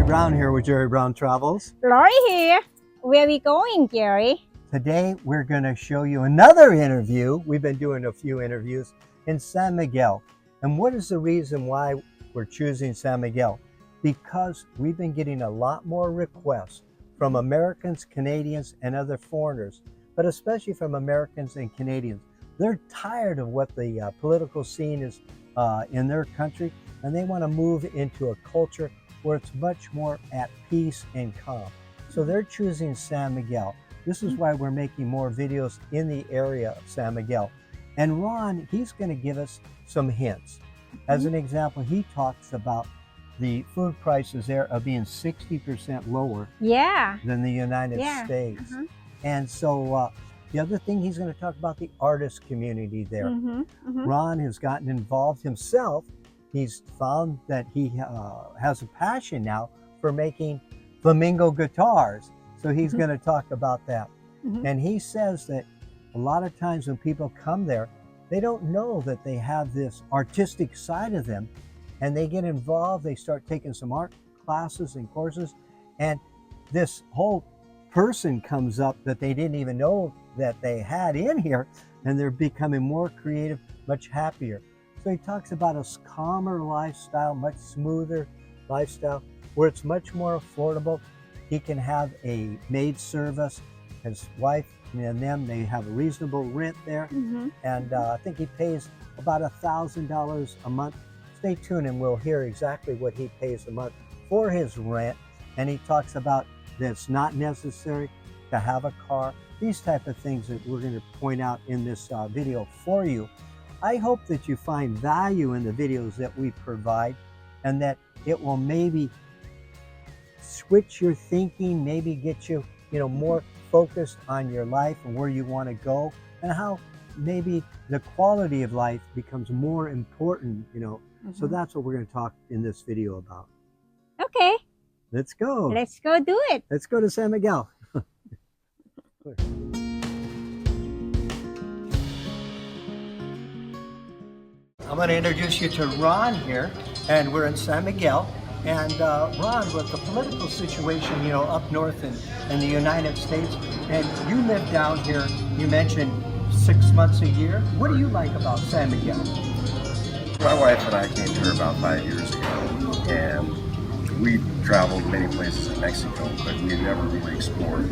Brown here with Jerry Brown Travels. Lori here. Where are we going, Jerry? Today we're going to show you another interview. We've been doing a few interviews in San Miguel. And what is the reason why we're choosing San Miguel? Because we've been getting a lot more requests from Americans, Canadians, and other foreigners, but especially from Americans and Canadians. They're tired of what the political scene is in their country, and they want to move into a culture where it's much more at peace and calm. So they're choosing San Miguel. This is why we're making more videos in the area of San Miguel. And Ron, he's going to give us some hints. As an example, he talks about the food prices there of being 60% lower than the United States. And so the other thing, he's going to talk about the artist community there. Ron has gotten involved himself. He's found that he has a passion now for making flamenco guitars. So he's going to talk about that. And he says that a lot of times when people come there, they don't know that they have this artistic side of them, and they get involved. They start taking some art classes and courses, and this whole person comes up that they didn't even know that they had in here, and they're becoming more creative, much happier. So he talks about a calmer lifestyle, much smoother lifestyle, where it's much more affordable. He can have a maid service. His wife and them, they have a reasonable rent there. And I think he pays about $1,000 a month. Stay tuned and we'll hear exactly what he pays a month for his rent. And he talks about that it's not necessary to have a car. These type of things that we're going to point out in this video for you. I hope that you find value in the videos that we provide, and that it will maybe switch your thinking, maybe get you, more focused on your life and where you want to go, and how maybe the quality of life becomes more important, So that's what we're going to talk in this video about. Okay. Let's go. Let's go do it. Let's go to San Miguel. I'm going to introduce you to Ron here, and we're in San Miguel. And Ron, with the political situation, up north in the United States, and you live down here, you mentioned 6 months a year. What do you like about San Miguel? My wife and I came here about 5 years ago, and we traveled many places in Mexico, but we had never really explored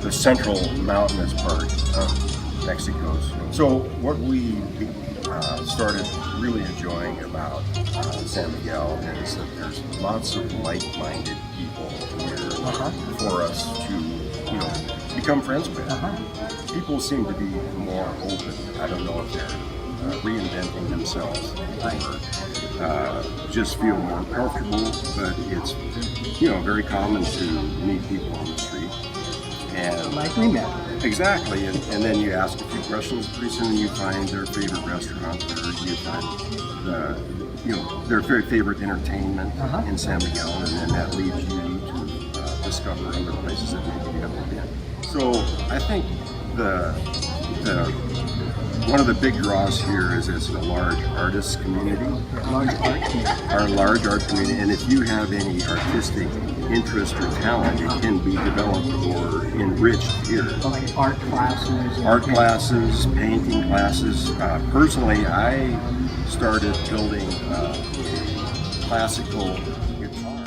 the central mountainous part of Mexico. So what we started really enjoying about San Miguel is that there's lots of like-minded people here for us to, become friends with. People seem to be more open. I don't know if they're reinventing themselves or just feel more comfortable, but it's, very common to meet people on the street. And like we met. Exactly, and then you ask a few questions. Pretty soon you find their favorite restaurant, or you find, their very favorite entertainment in San Miguel, and then that leads you to discover other places that maybe you haven't been. So I think one of the big draws here is it's a large artist community. Our large art community, and if you have any artistic interest or talent, it can be developed or enriched here. Like art classes? Art classes, painting classes. Personally, I started building classical guitar.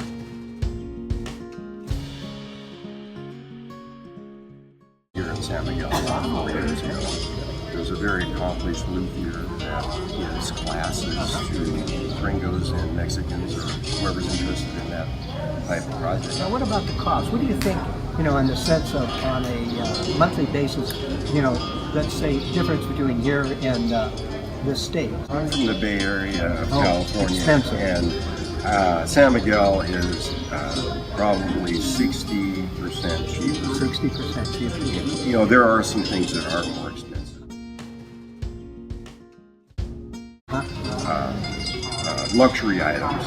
Here in San Miguel, about 4 years ago. There's a very accomplished luthier that gives classes to gringos and Mexicans or whoever's interested in that type of project. Now, what about the cost? What do you think, in the sense of on a monthly basis, let's say difference between here and the States? I'm from the Bay Area of California, expensive. And San Miguel is probably 60% cheaper. 60% cheaper. There are some things that are more expensive. Luxury items.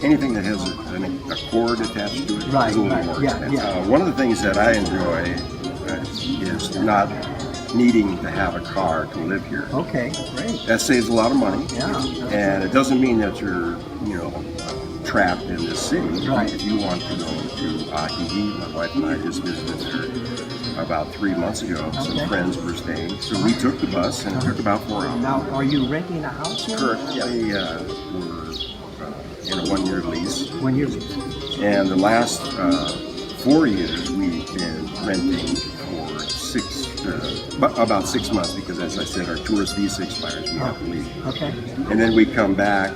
Anything that has a cord attached to it is a little more expensive. One of the things that I enjoy is not needing to have a car to live here. Okay, great. That saves a lot of money. Yeah. And it doesn't mean that you're, trapped in this city. Right. If you want to go to Ajijic, my wife and I just visited there about 3 months ago. Okay. Some friends were staying, so we took the bus and it took about 4 hours. Now, are you renting a house here? Correct. Yeah, we were in a 1-year lease. 1 year. And the last 4 years, we've been renting for about 6 months because, as I said, our tourist visa expires. We have to leave. Okay. And then we come back.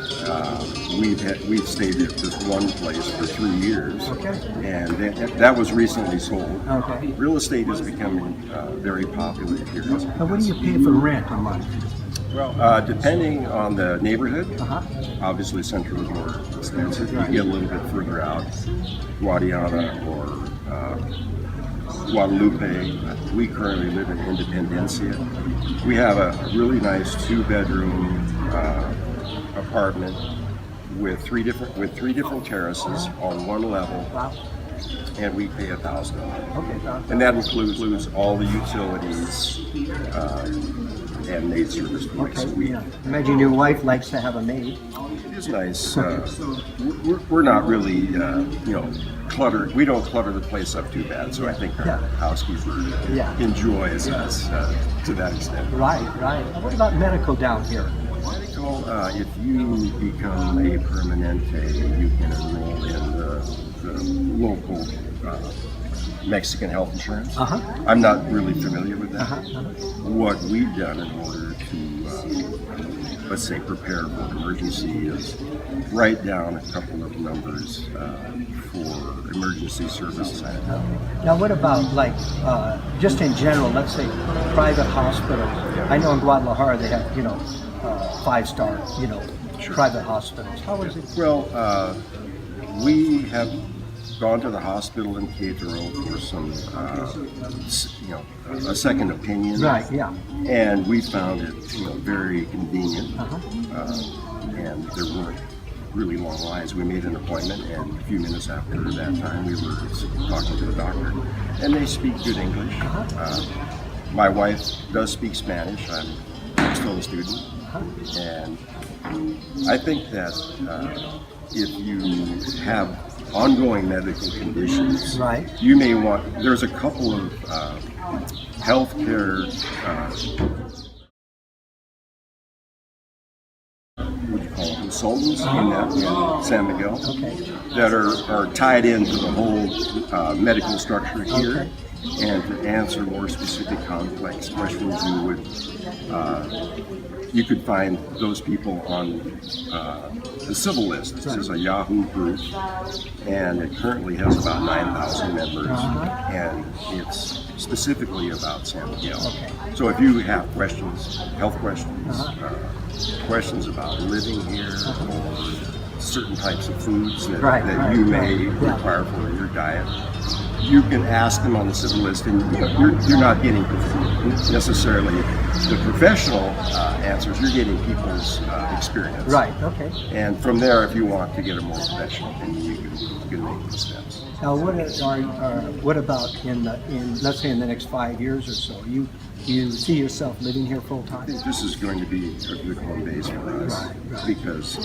We've stayed at this one place for 3 years. Okay. And that was recently sold. Okay. Real estate is becoming very popular here. Now, what do you pay for rent a month? Well, depending on the neighborhood, Uh-huh. obviously Central is more expensive. You get a little bit further out, Guadiana or Guadalupe. We currently live in Independencia. We have a really nice 2-bedroom apartment with three different terraces on one level, Wow. and we pay $1,000. Okay. And that includes all the utilities and maid service. Okay. Yeah. Imagine your wife likes to have a maid. It is nice. We're not really, cluttered. We don't clutter the place up too bad. So I think our housekeeper enjoys us to that extent. Right. What about medical down here? Medical, if you become a permanente, you can enroll in the local Mexican health insurance. Uh-huh. I'm not really familiar with that. Uh-huh. What we've done in order to, let's say, prepare for an emergency is write down a couple of numbers for emergency services. Now, what about just in general? Let's say private hospitals. I know in Guadalajara they have 5-star private hospitals. How is it? Well, we have gone to the hospital in Querétaro for some, a second opinion. Right. Yeah. And we found it, very convenient. And there weren't really long lines. We made an appointment, and a few minutes after that time, we were talking to the doctor, and they speak good English. My wife does speak Spanish. I'm still a student, and I think that if you have ongoing medical conditions, right, you may want. There's a couple of healthcare. What do you call them? Consultants in San Miguel that are tied into the whole medical structure here. Okay. And to answer more specific complex questions, you could find those people on the civil list. This is a Yahoo group, and it currently has about 9,000 members, and it's specifically about San Miguel. So if you have questions, health questions, questions about living here, or certain types of foods that you may require for your diet, you can ask them on the civil list, and you're not getting necessarily the professional answers. You're getting people's experience. Right. Okay. And from there, if you want to get a more professional opinion, you can make the steps. Now, what about in let's say in the next 5 years or so? You see yourself living here full time? I think this is going to be a good home base for us because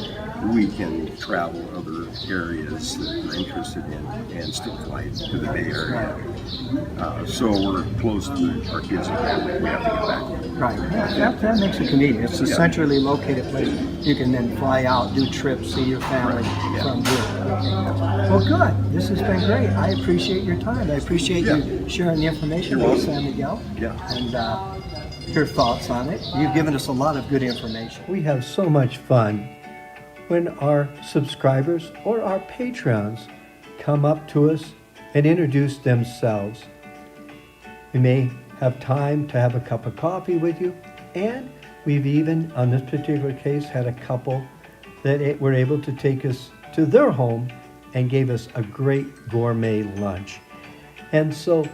we can travel other areas that we're interested in and still fly to the Bay Area. So we're close to our kids and family. We have to get back. Right. Yeah, that makes it convenient. It's a centrally located place. You can then fly out, do trips, see your family from here. Well, good. This has been great. I appreciate your time. I appreciate you sharing the information about San Miguel. And your thoughts on it. You've given us a lot of good information. We have so much fun when our subscribers or our patrons come up to us and introduce themselves. We may have time to have a cup of coffee with you, and we've even, on this particular case, had a couple that were able to take us to their home and gave us a great gourmet lunch. And so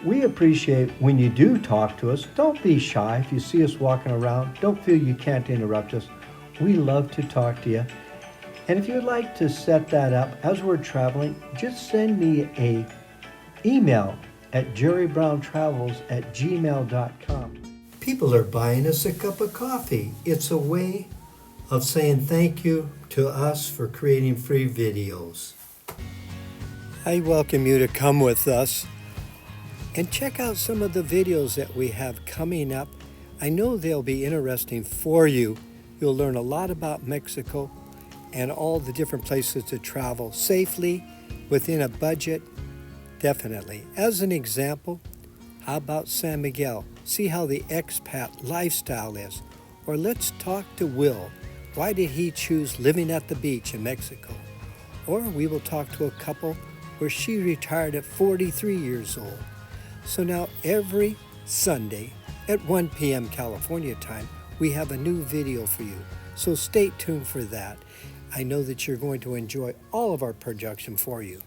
we appreciate when you do talk to us. Don't be shy. If you see us walking around, don't feel you can't interrupt us. We love to talk to you. And if you'd like to set that up as we're traveling, just send me an email at jerrybrown.travels@gmail.com. People are buying us a cup of coffee. It's a way of saying thank you to to us for creating free videos. I welcome you to come with us and check out some of the videos that we have coming up. I know they'll be interesting for you. You'll learn a lot about Mexico and all the different places to travel safely within a budget, definitely. As an example, how about San Miguel? See how the expat lifestyle is. Or let's talk to Will. Why did he choose living at the beach in Mexico? Or we will talk to a couple where she retired at 43 years old. So now every Sunday at 1 p.m. California time, we have a new video for you. So stay tuned for that. I know that you're going to enjoy all of our production for you.